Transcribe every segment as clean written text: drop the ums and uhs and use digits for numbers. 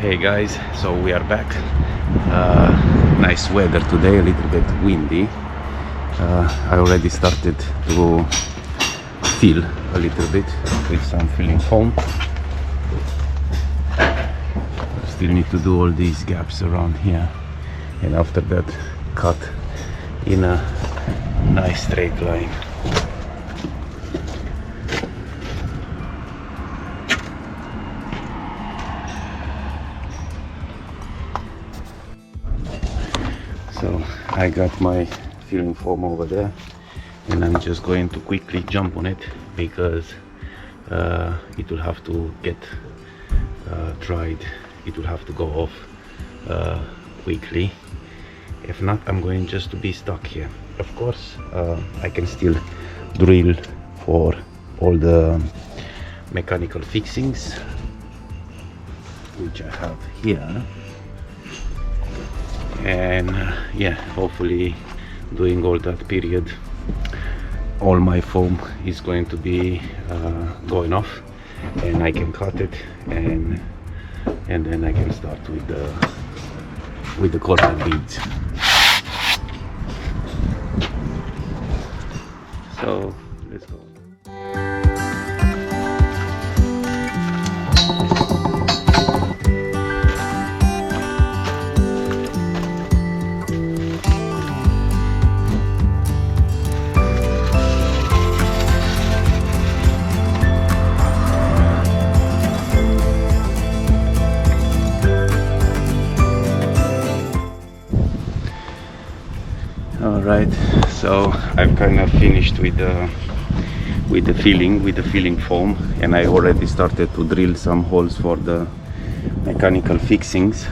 Hey guys, so we are back. Nice weather today, a little bit windy. I already started to fill a little bit with some filling foam. Still need to do all these gaps around here, and after that cut in a nice straight line. So I got my filling foam over there, and I'm just going to quickly jump on it because it will have to get dried. It will have to go off quickly. If not, I'm going just to be stuck here. Of course, I can still drill for all the mechanical fixings, which I have here. And yeah, hopefully during all that period all my foam is going to be going off, and I can cut it, and then I can start with the corner beads. So let's go. Alright, so I've kind of finished with the filling foam, and I already started to drill some holes for the mechanical fixings.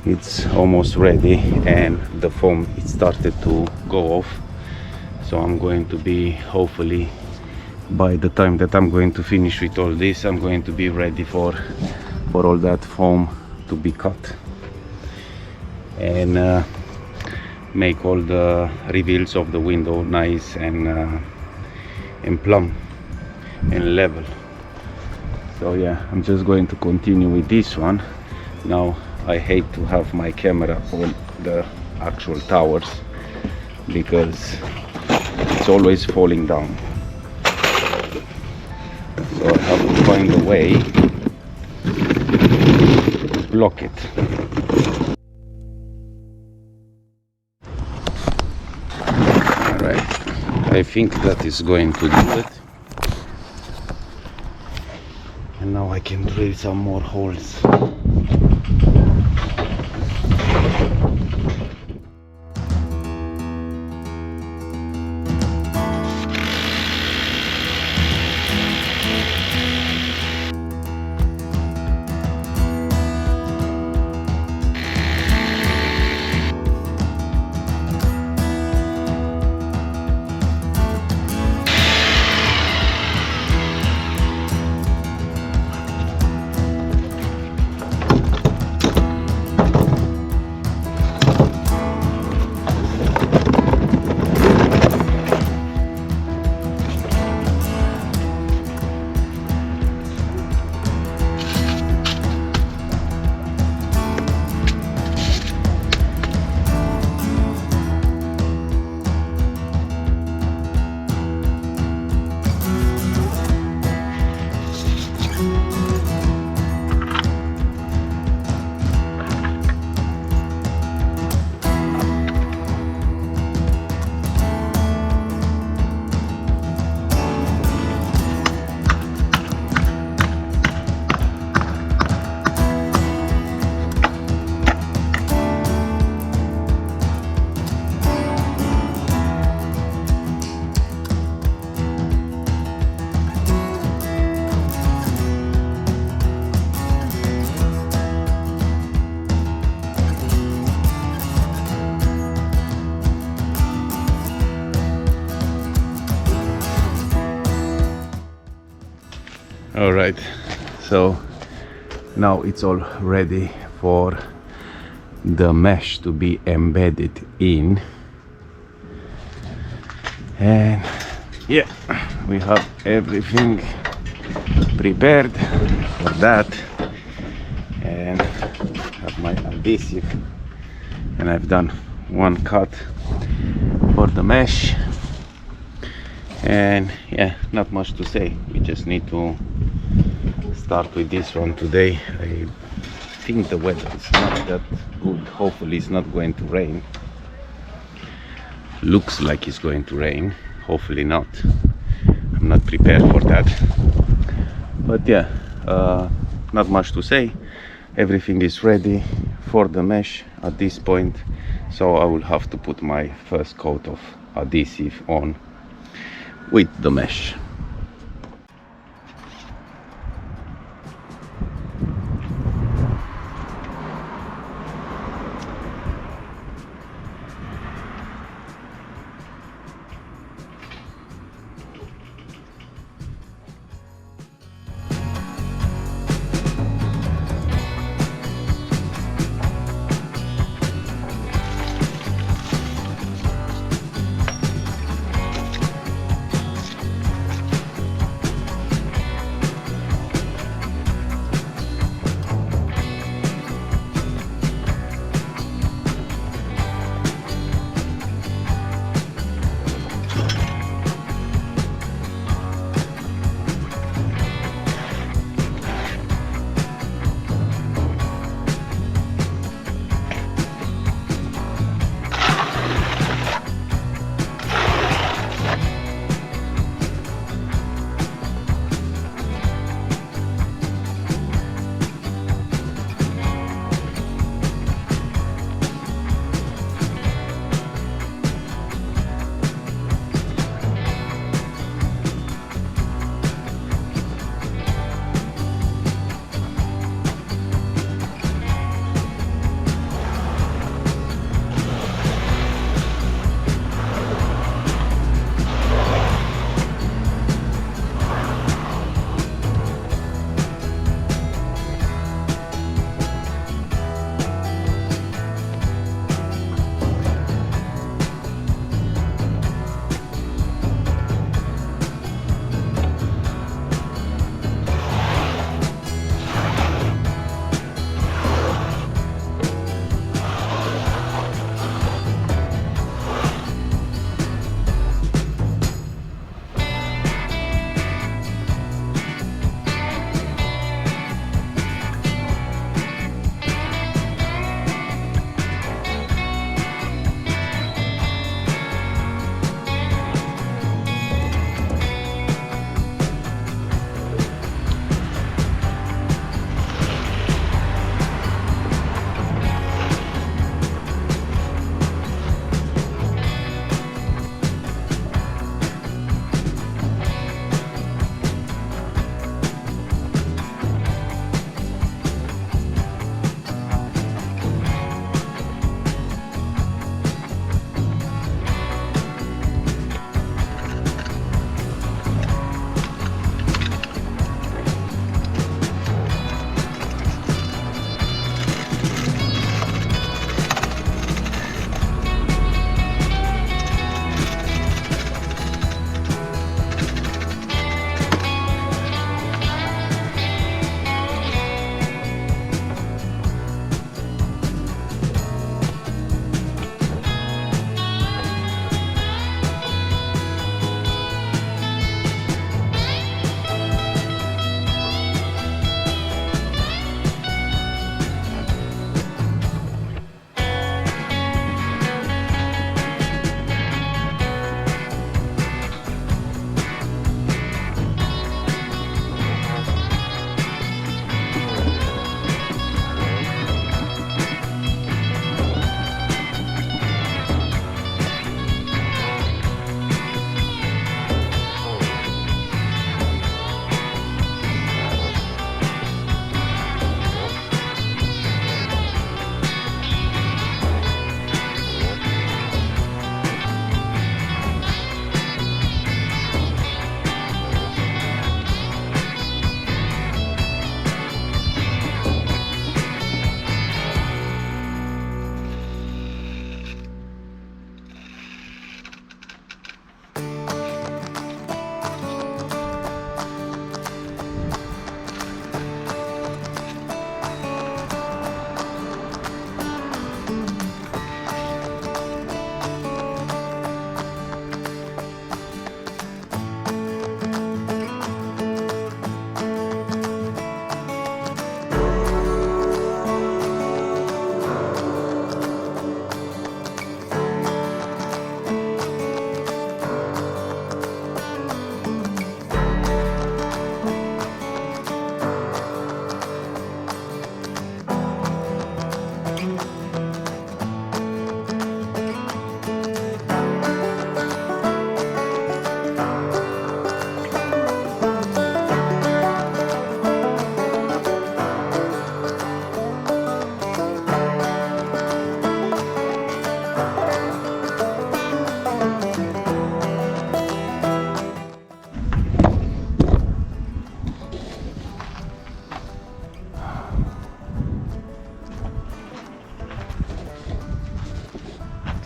It's almost ready, and the foam it started to go off, so I'm going to be, hopefully by the time that I'm going to finish with all this, I'm going to be ready for all that foam to be cut, and make all the reveals of the window nice and plumb and level. So yeah, I'm just going to continue with this one. Now I hate to have my camera on the actual towers because it's always falling down, so I have to find a way to block it. I think that is going to do it, and now I can drill some more holes. All right, so now it's all ready for the mesh to be embedded in, and yeah, we have everything prepared for that. my adhesive, and I've done one cut for the mesh. And yeah, not much to say. We just need to start with this one today. I think the weather is not that good. Hopefully it's not going to rain. Looks like it's going to rain. Hopefully not. I'm not prepared for that. But yeah, not much to say. Everything is ready for the mesh at this point, so I will have to put my first coat of adhesive on with the mesh.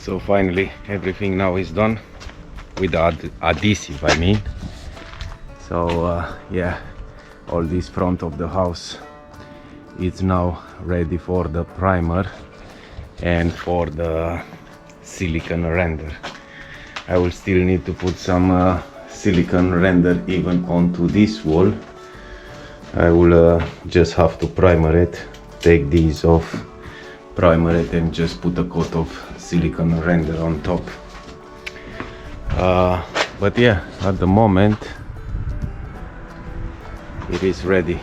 So finally everything now is done with the adhesive, I mean. So yeah, all this front of the house is now ready for the primer and for the silicone render. I will still need to put some silicone render even onto this wall. I will just have to primer it, take these off, primer it, and just put a coat of silicone render on top. But yeah, at the moment it is ready.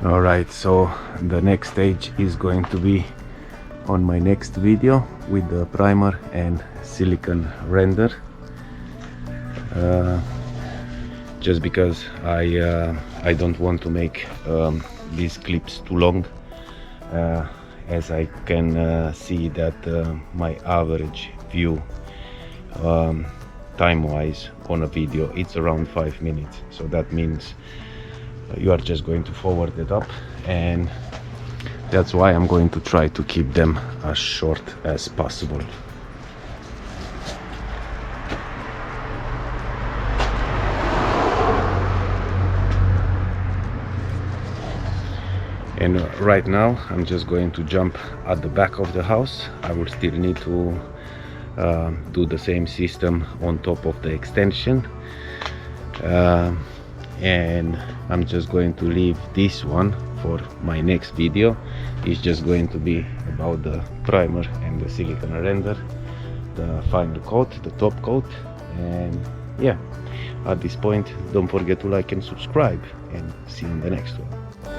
Alright, so the next stage is going to be on my next video with the primer and silicone render. Just because I don't want to make these clips too long, as I can see that my average view time-wise on a video, it's around 5 minutes. So that means you are just going to forward it up, and that's why I'm going to try to keep them as short as possible. And right now I'm just going to jump at the back of the house. I will still need to do the same system on top of the extension, and I'm just going to leave this one for my next video. It's just going to be about the primer and the silicone render, the final coat, the top coat. And yeah, at this point, don't forget to like and subscribe, and see you in the next one.